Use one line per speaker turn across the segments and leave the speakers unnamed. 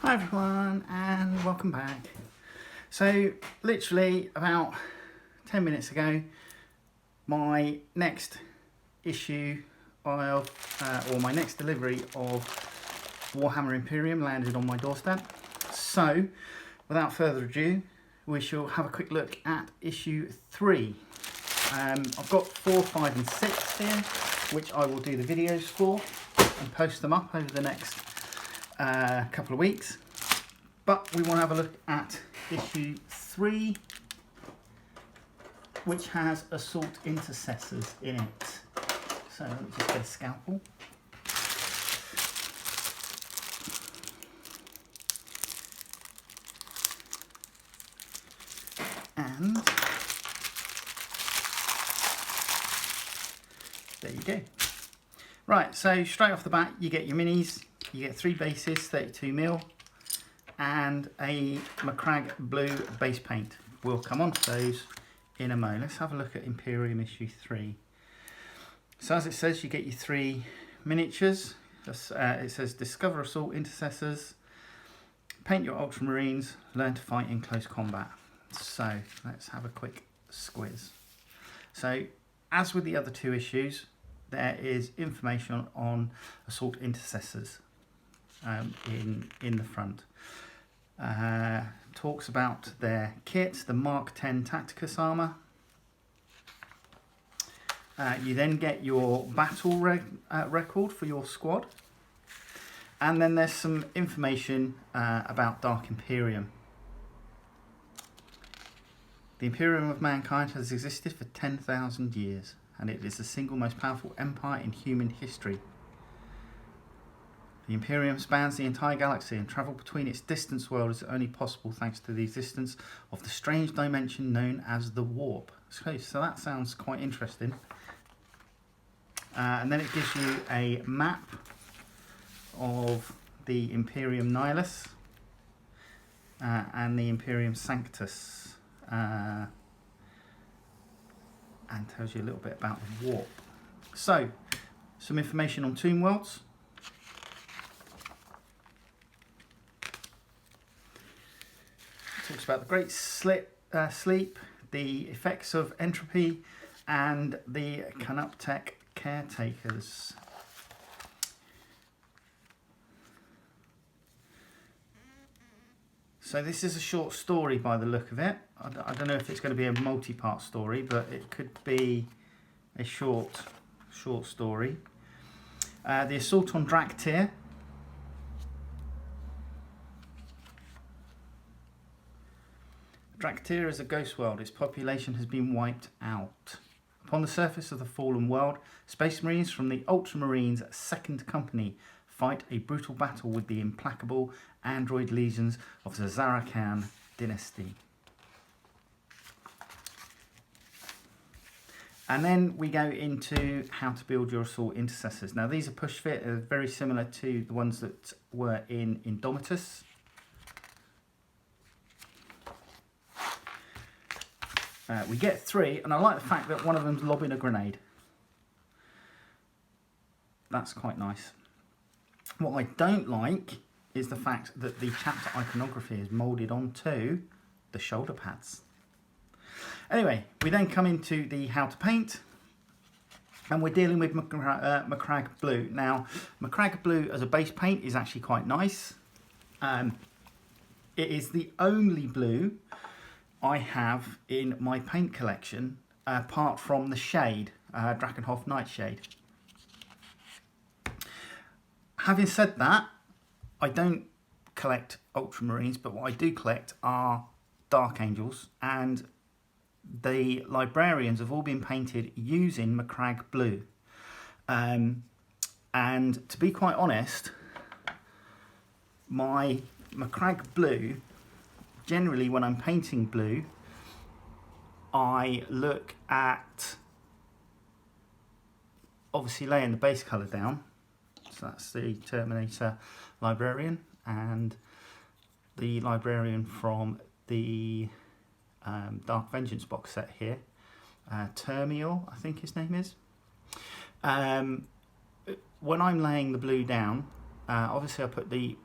Hi everyone and welcome back. So literally about 10 minutes ago my next issue of or my next delivery of Warhammer Imperium landed on my doorstep. So without further ado we shall have a quick look at issue 3. I've got 4, 5 and 6 here which I will do the videos for and post them up over the next couple of weeks, but we want to have a look at issue 3, which has Assault Intercessors in it. So let me just get a scalpel. And there you go. Right, so straight off the bat you get your minis. You get 3 bases, 32mm, and a Macragge Blue base paint. We'll come on to those in a moment. Let's have a look at Imperium issue 3. So as it says, you get your 3 miniatures. It says discover Assault Intercessors, paint your Ultramarines, learn to fight in close combat. So let's have a quick squiz. So as with the other 2 issues, there is information on Assault Intercessors. In the front. Talks about their kit, the Mark 10 Tacticus armour. You then get your battle record for your squad, and then there's some information about Dark Imperium. The Imperium of mankind has existed for 10,000 years, and it is the single most powerful empire in human history. The Imperium spans the entire galaxy, and travel between its distant worlds is only possible thanks to the existence of the strange dimension known as the warp. So that sounds quite interesting. And then it gives you a map of the Imperium Nihilus and the Imperium Sanctus, and tells you a little bit about the warp. So, some information on Tomb Worlds. Talks about the Great Sleep, the effects of entropy, and the Canoptech caretakers. So this is a short story by the look of it. I don't know if it's going to be a multi-part story, but it could be a short story. The Assault on Draktyr. Draktyr is a ghost world. Its population has been wiped out. Upon the surface of the fallen world, Space Marines from the Ultramarines' 2nd Company fight a brutal battle with the implacable android legions of the Zarakan dynasty. And then we go into how to build your Assault Intercessors. Now these are push fit, very similar to the ones that were in Indomitus. We get 3, and I like the fact that one of them's lobbing a grenade. That's quite nice. What I don't like is the fact that the chapter iconography is moulded onto the shoulder pads. Anyway, we then come into the how to paint, and we're dealing with Macragge Blue. Now, Macragge Blue as a base paint is actually quite nice. It is the only blue I have in my paint collection, apart from the shade, Drakenhof Nightshade. Having said that, I don't collect Ultramarines, but what I do collect are Dark Angels, and the Librarians have all been painted using Macragge Blue. And to be quite honest, my Macragge Blue, generally when I'm painting blue, I look at obviously laying the base colour down. So that's the Terminator Librarian, and the Librarian from the Dark Vengeance box set here, Termiel, I think his name is. When I'm laying the blue down, obviously I put the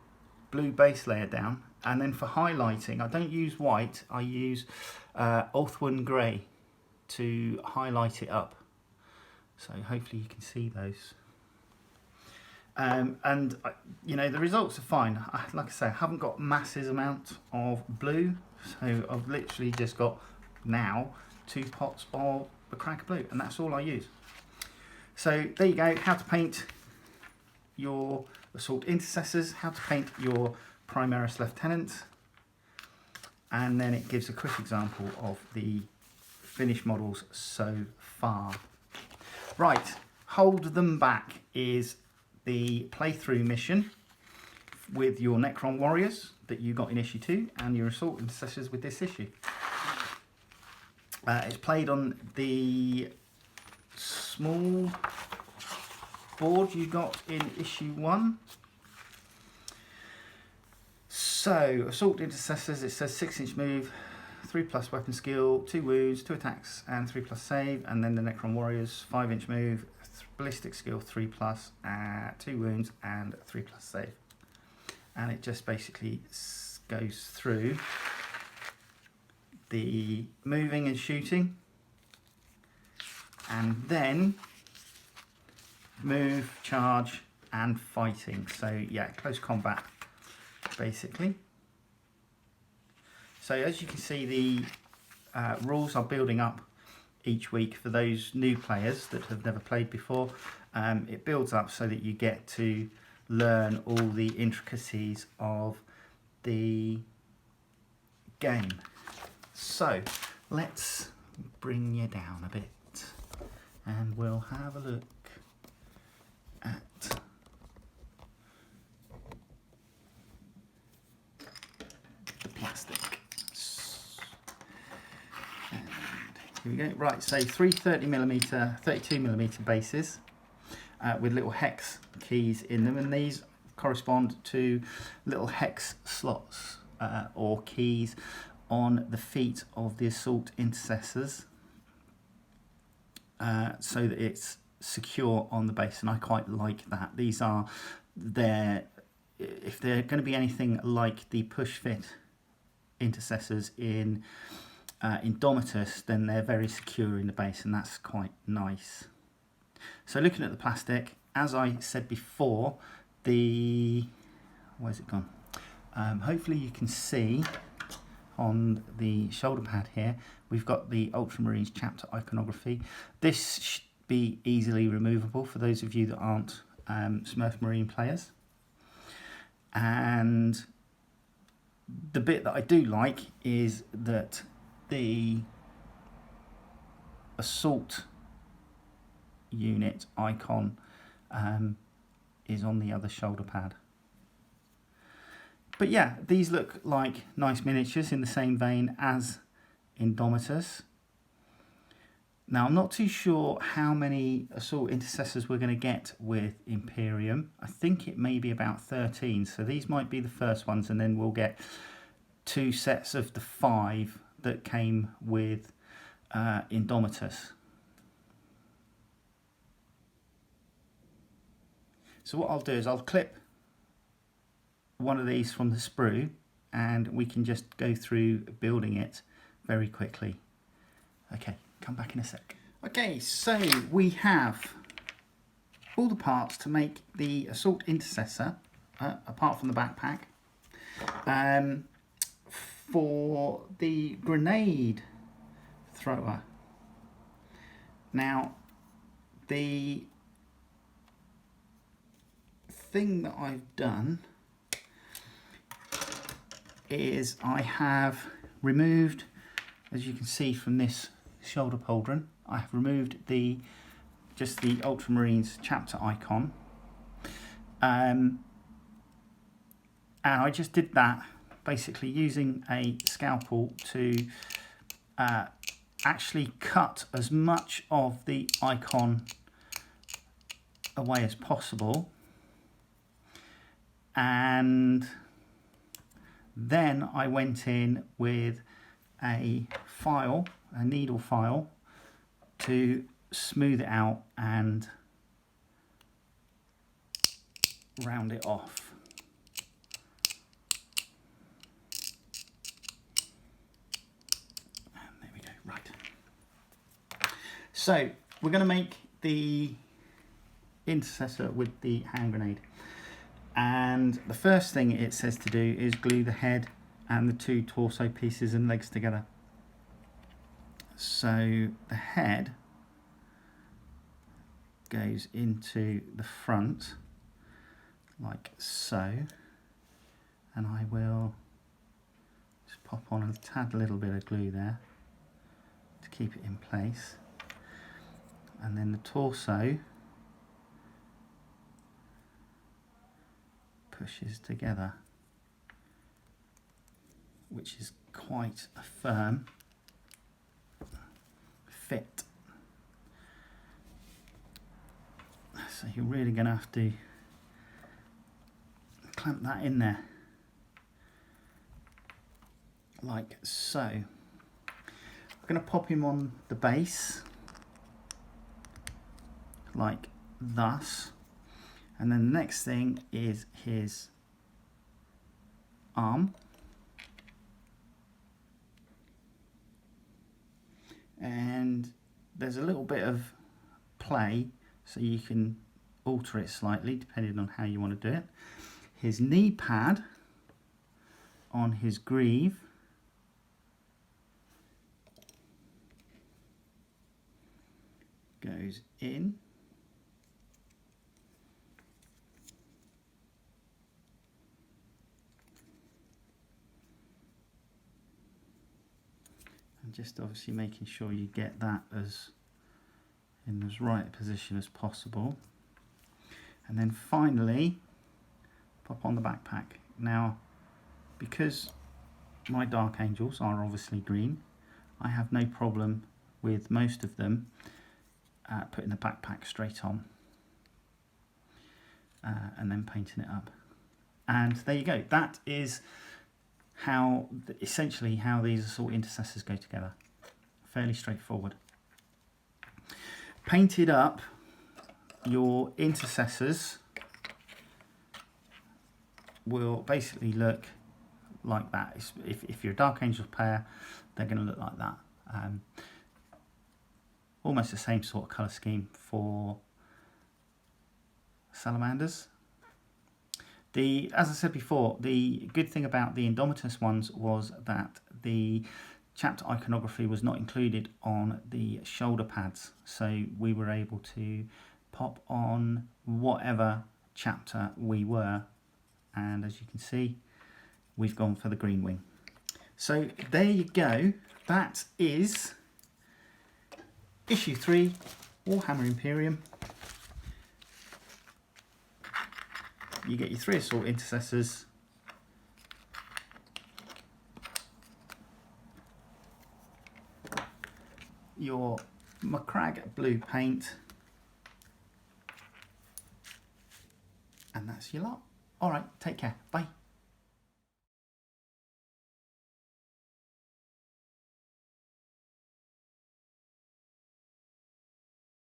blue base layer down, and then for highlighting I don't use white, I use Ulthuan grey to highlight it up, so hopefully you can see those. And you know, the results are fine. Like I say, I haven't got massive amounts of blue, so I've literally just got now 2 pots of Macragge Blue, and that's all I use. So there you go, how to paint your Assault Intercessors, how to paint your Primaris Lieutenants, and then it gives a quick example of the finished models so far. Right, Hold Them Back is the playthrough mission with your Necron warriors that you got in issue 2 and your Assault Intercessors with this issue. It's played on the small board you got in issue 1. So, Assault Intercessors, it says 6-inch move, 3+ weapon skill, 2 wounds, 2 attacks, and 3+ save. And then the Necron Warriors, 5-inch move, ballistic skill, 3+, 2 wounds, and 3+ save. And it just basically goes through the moving and shooting, and then move, charge, and fighting. So yeah, close combat basically. So as you can see, the rules are building up each week for those new players that have never played before. It builds up so that you get to learn all the intricacies of the game. So let's bring you down a bit and we'll have a look at the plastic. And here we go. Right, so 3 30mm, 32mm bases with little hex keys in them, and these correspond to little hex slots or keys on the feet of the Assault Intercessors so that it's secure on the base, and I quite like that. These are there, if they're going to be anything like the push fit intercessors in Indomitus, then they're very secure in the base, and that's quite nice. So looking at the plastic, as I said before, where's it gone? Hopefully you can see on the shoulder pad here, we've got the Ultramarines chapter iconography. This should be easily removable for those of you that aren't Smurf Marine players. And the bit that I do like is that the assault unit icon is on the other shoulder pad. But yeah, these look like nice miniatures in the same vein as Indomitus. Now, I'm not too sure how many Assault Intercessors we're going to get with Imperium. I think it may be about 13, so these might be the first ones, and then we'll get 2 sets of the 5 that came with Indomitus. So what I'll do is I'll clip one of these from the sprue, and we can just go through building it very quickly. Okay, come back in a sec. Okay, so we have all the parts to make the Assault Intercessor, apart from the backpack. For the grenade thrower, now the thing that I've done is I have removed, as you can see from this shoulder pauldron, I have removed just the Ultramarines chapter icon, and I just did that basically using a scalpel to actually cut as much of the icon away as possible, and then I went in with a file, a needle file, to smooth it out and round it off. So we're going to make the intercessor with the hand grenade. And the first thing it says to do is glue the head and the two torso pieces and legs together. So the head goes into the front like so, and I will just pop on a tad little bit of glue there to keep it in place, and then the torso pushes together, which is quite a firm fit. So you're really going to have to clamp that in there like so. I'm going to pop him on the base like thus, and then the next thing is his arm, and there's a little bit of play so you can alter it slightly depending on how you want to do it. His knee pad on his greave goes in, and just obviously making sure you get that as in as right a position as possible. And then finally pop on the backpack. Now, because my Dark Angels are obviously green, I have no problem with most of them putting the backpack straight on and then painting it up. And there you go. That is how, essentially how these Assault Intercessors go together. Fairly straightforward. Painted up, your intercessors will basically look like that. If you're a Dark Angels player, they're going to look like that. Almost the same sort of colour scheme for salamanders. As I said before, the good thing about the Indomitus ones was that the chapter iconography was not included on the shoulder pads, so we were able to pop on whatever chapter we were, and as you can see, we've gone for the green wing. So there you go. That is issue 3, Warhammer Imperium. You get your 3 Assault Intercessors, your Macragge Blue paint, and that's your lot. Alright, take care. Bye.